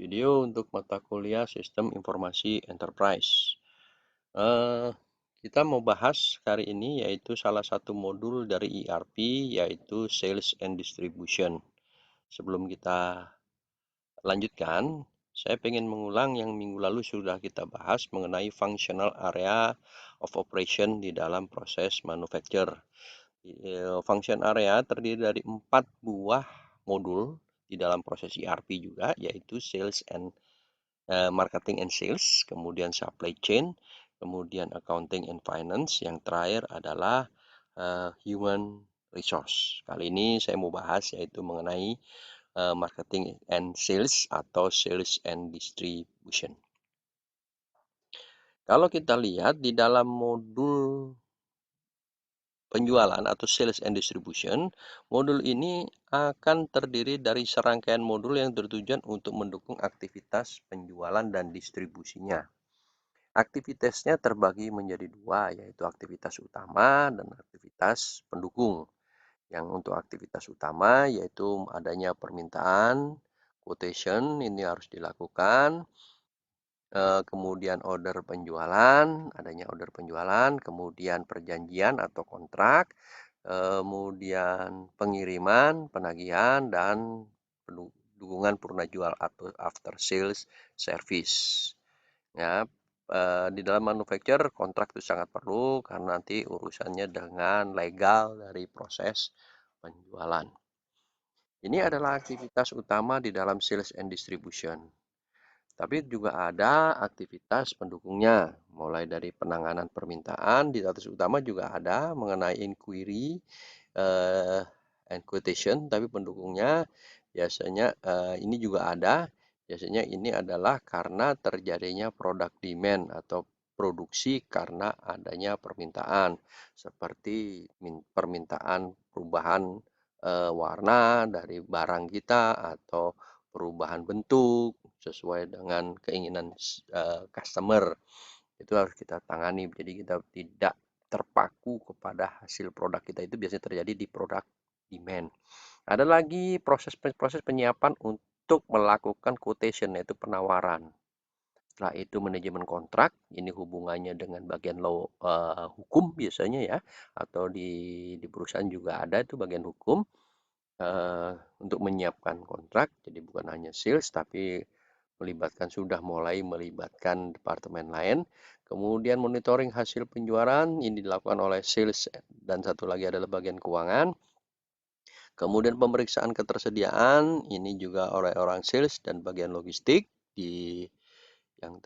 video untuk mata kuliah Sistem Informasi Enterprise. Eh, kita mau bahas hari ini yaitu salah satu modul dari ERP yaitu Sales and Distribution. Sebelum kita lanjutkan, saya ingin mengulang yang minggu lalu sudah kita bahas mengenai Functional Area of Operation di dalam proses manufacture. Function area terdiri dari 4 buah modul di dalam proses ERP juga, yaitu Sales and Marketing and Sales, kemudian Supply Chain, kemudian Accounting and Finance, yang terakhir adalah Human Resource. Kali ini saya mau bahas yaitu mengenai Marketing and Sales atau Sales and Distribution. Kalau kita lihat di dalam modul penjualan atau Sales and Distribution, modul ini akan terdiri dari serangkaian modul yang bertujuan untuk mendukung aktivitas penjualan dan distribusinya. Aktivitasnya terbagi menjadi dua, yaitu aktivitas utama dan aktivitas pendukung. Yang untuk aktivitas utama yaitu adanya permintaan, quotation ini harus dilakukan, kemudian order penjualan, adanya order penjualan, kemudian perjanjian atau kontrak, kemudian pengiriman, penagihan, dan dukungan purna jual atau after sales service. Ya, di dalam manufacture kontrak itu sangat perlu karena nanti urusannya dengan legal dari proses penjualan. Ini adalah aktivitas utama di dalam sales and distribution. Tapi juga ada aktivitas pendukungnya, mulai dari penanganan permintaan. Di atas utama juga ada mengenai inquiry and quotation, tapi pendukungnya biasanya ini juga ada. Biasanya ini adalah karena terjadinya product demand atau produksi karena adanya permintaan, seperti permintaan perubahan warna dari barang kita atau perubahan bentuk sesuai dengan keinginan customer. Itu harus kita tangani. Jadi kita tidak terpaku kepada hasil produk kita, itu biasanya terjadi di produk demand. Ada lagi proses penyiapan untuk melakukan quotation, yaitu penawaran. Setelah itu manajemen kontrak, ini hubungannya dengan bagian hukum biasanya ya, atau di perusahaan juga ada itu bagian hukum. Untuk menyiapkan kontrak, jadi bukan hanya sales tapi sudah mulai melibatkan departemen lain. Kemudian monitoring hasil penjualan ini dilakukan oleh sales dan satu lagi adalah bagian keuangan. Kemudian pemeriksaan ketersediaan ini juga oleh orang sales dan bagian logistik yang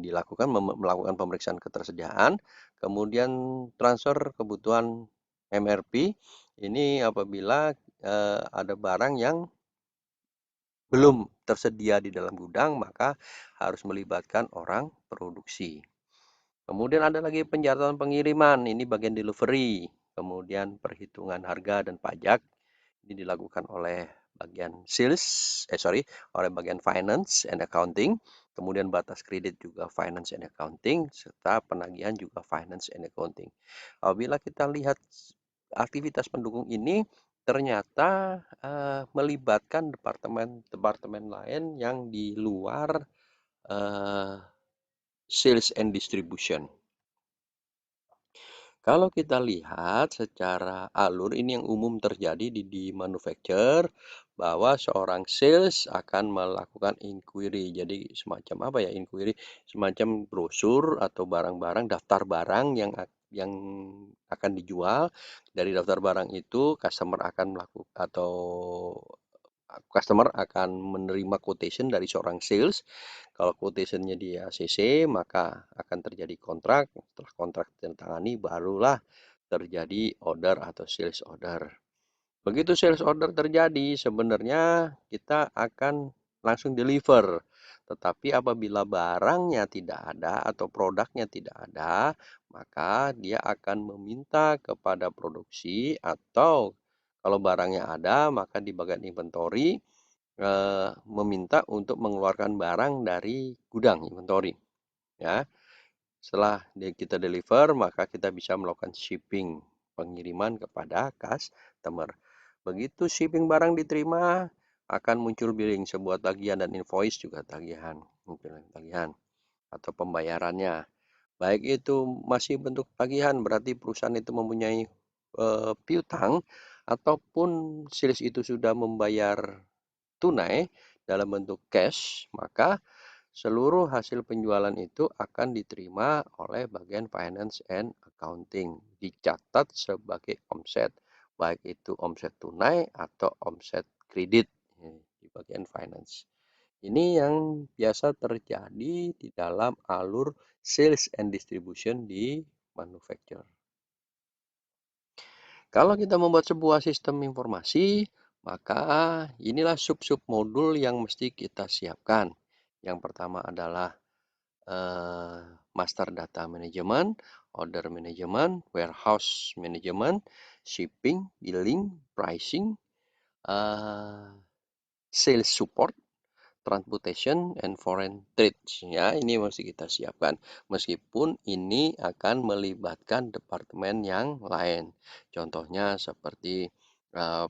dilakukan melakukan pemeriksaan ketersediaan. Kemudian transfer kebutuhan MRP ini apabila ada barang yang belum tersedia di dalam gudang, maka harus melibatkan orang produksi. Kemudian ada lagi penjadwalan pengiriman, ini bagian delivery. Kemudian perhitungan harga dan pajak, ini dilakukan oleh bagian oleh bagian finance and accounting. Kemudian batas kredit juga finance and accounting, serta penagihan juga finance and accounting. Apabila kita lihat aktivitas pendukung ini, ternyata melibatkan departemen lain yang di luar sales and distribution. Kalau kita lihat secara alur, ini yang umum terjadi di manufacture, bahwa seorang sales akan melakukan inquiry. Jadi semacam apa ya inquiry? Semacam brosur atau barang-barang, daftar barang yang akan dijual. Dari daftar barang itu customer akan menerima quotation dari seorang sales. Kalau quotationnya di ACC, maka akan terjadi kontrak. Setelah kontrak ditandatangani, barulah terjadi order atau sales order. Begitu sales order terjadi, sebenarnya kita akan langsung deliver. Tetapi apabila barangnya tidak ada atau produknya tidak ada, maka dia akan meminta kepada produksi, atau kalau barangnya ada, maka di bagian inventory meminta untuk mengeluarkan barang dari gudang inventory. Ya, setelah kita deliver, maka kita bisa melakukan shipping, pengiriman kepada customer. Begitu shipping barang diterima, akan muncul billing, sebuah tagihan, dan invoice juga tagihan, tagihan atau pembayarannya. Baik itu masih bentuk tagihan, berarti perusahaan itu mempunyai piutang, ataupun sales itu sudah membayar tunai dalam bentuk cash, maka seluruh hasil penjualan itu akan diterima oleh bagian finance and accounting, dicatat sebagai omset, baik itu omset tunai atau omset kredit di bagian finance. Ini yang biasa terjadi di dalam alur sales and distribution di manufacturer. Kalau kita membuat sebuah sistem informasi, maka inilah sub-sub modul yang mesti kita siapkan. Yang pertama adalah master data management, order management, warehouse management, shipping, billing, pricing, sales support, transportation, and foreign trade. Ya, ini mesti kita siapkan. Meskipun ini akan melibatkan departemen yang lain. Contohnya seperti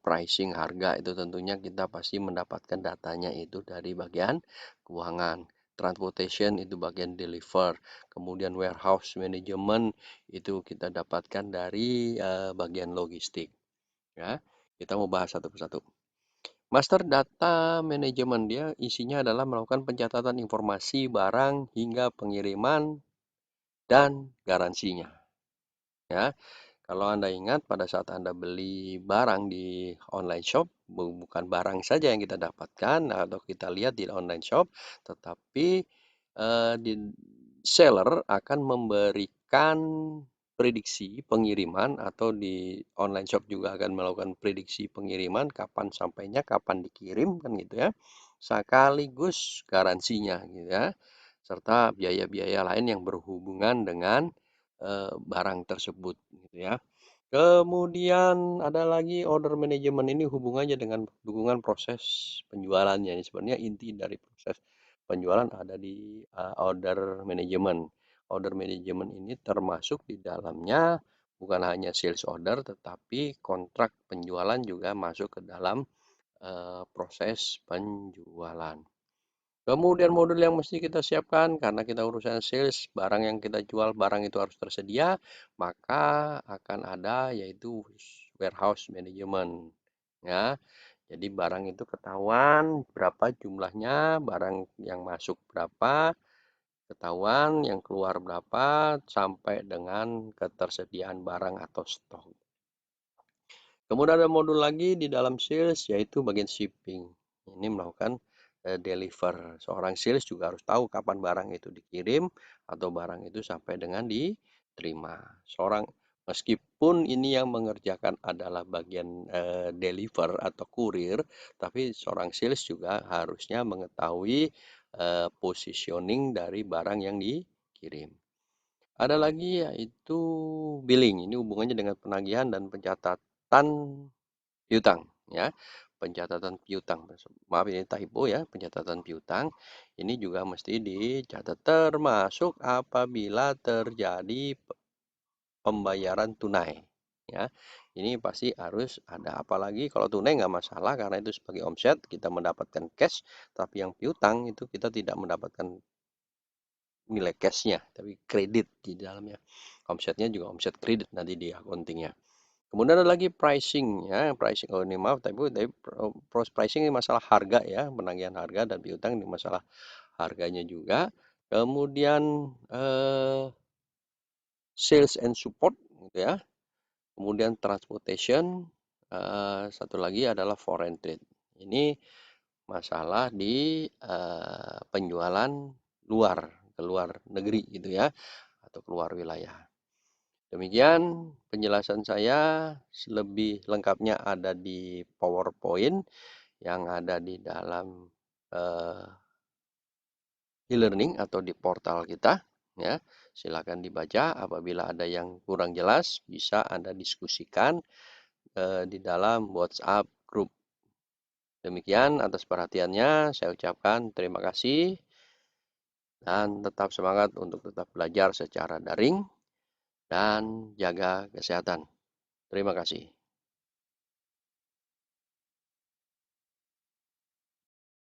pricing harga, itu tentunya kita pasti mendapatkan datanya itu dari bagian keuangan. Transportation itu bagian deliver. Kemudian warehouse management itu kita dapatkan dari bagian logistik. Ya, kita mau bahas satu persatu. Master data management dia isinya adalah melakukan pencatatan informasi barang hingga pengiriman dan garansinya. Ya, kalau Anda ingat pada saat Anda beli barang di online shop, bukan barang saja yang kita dapatkan atau kita lihat di online shop, tetapi di seller akan memberikan prediksi pengiriman, atau di online shop juga akan melakukan prediksi pengiriman, kapan sampainya, kapan dikirim, kan gitu ya. Sekaligus garansinya gitu ya. Serta biaya-biaya lain yang berhubungan dengan barang tersebut gitu ya. Kemudian ada lagi order management, ini hubungannya dengan dukungan proses penjualannya. Ini sebenarnya inti dari proses penjualan ada di order management. Order management ini termasuk di dalamnya bukan hanya sales order, tetapi kontrak penjualan juga masuk ke dalam proses penjualan. Kemudian modul yang mesti kita siapkan, karena kita urusan sales, barang yang kita jual, barang itu harus tersedia, maka akan ada yaitu warehouse management. Ya, jadi barang itu ketahuan berapa jumlahnya, barang yang masuk berapa, ketahuan yang keluar berapa, sampai dengan ketersediaan barang atau stok. Kemudian ada modul lagi di dalam sales, yaitu bagian shipping. Ini melakukan deliver. Seorang sales juga harus tahu kapan barang itu dikirim atau barang itu sampai dengan diterima. Meskipun ini yang mengerjakan adalah bagian deliver atau kurir, tapi seorang sales juga harusnya mengetahui positioning dari barang yang dikirim. Ada lagi yaitu billing. Ini hubungannya dengan penagihan dan pencatatan piutang ya. Pencatatan piutang. Maaf ini typo ya, pencatatan piutang. Ini juga mesti dicatat, termasuk apabila terjadi pembayaran tunai ya. Ini pasti harus ada, apalagi kalau tunai nggak masalah karena itu sebagai omset kita mendapatkan cash, tapi yang piutang itu kita tidak mendapatkan nilai cashnya, tapi kredit di dalamnya. Omsetnya juga omset kredit nanti di accountingnya. Kemudian ada lagi pricing ya, pricing. Oh ini maaf, tapi pricing ini masalah harga ya, penagihan harga, dan piutang ini masalah harganya juga. Kemudian sales and support gitu ya. Kemudian transportation, satu lagi adalah foreign trade. Ini masalah di penjualan ke luar negeri gitu ya, atau keluar wilayah. Demikian penjelasan saya, lebih lengkapnya ada di PowerPoint yang ada di dalam e-learning atau di portal kita ya. Silakan dibaca, apabila ada yang kurang jelas bisa Anda diskusikan di dalam WhatsApp group. Demikian atas perhatiannya, saya ucapkan terima kasih dan tetap semangat untuk tetap belajar secara daring dan jaga kesehatan. Terima kasih.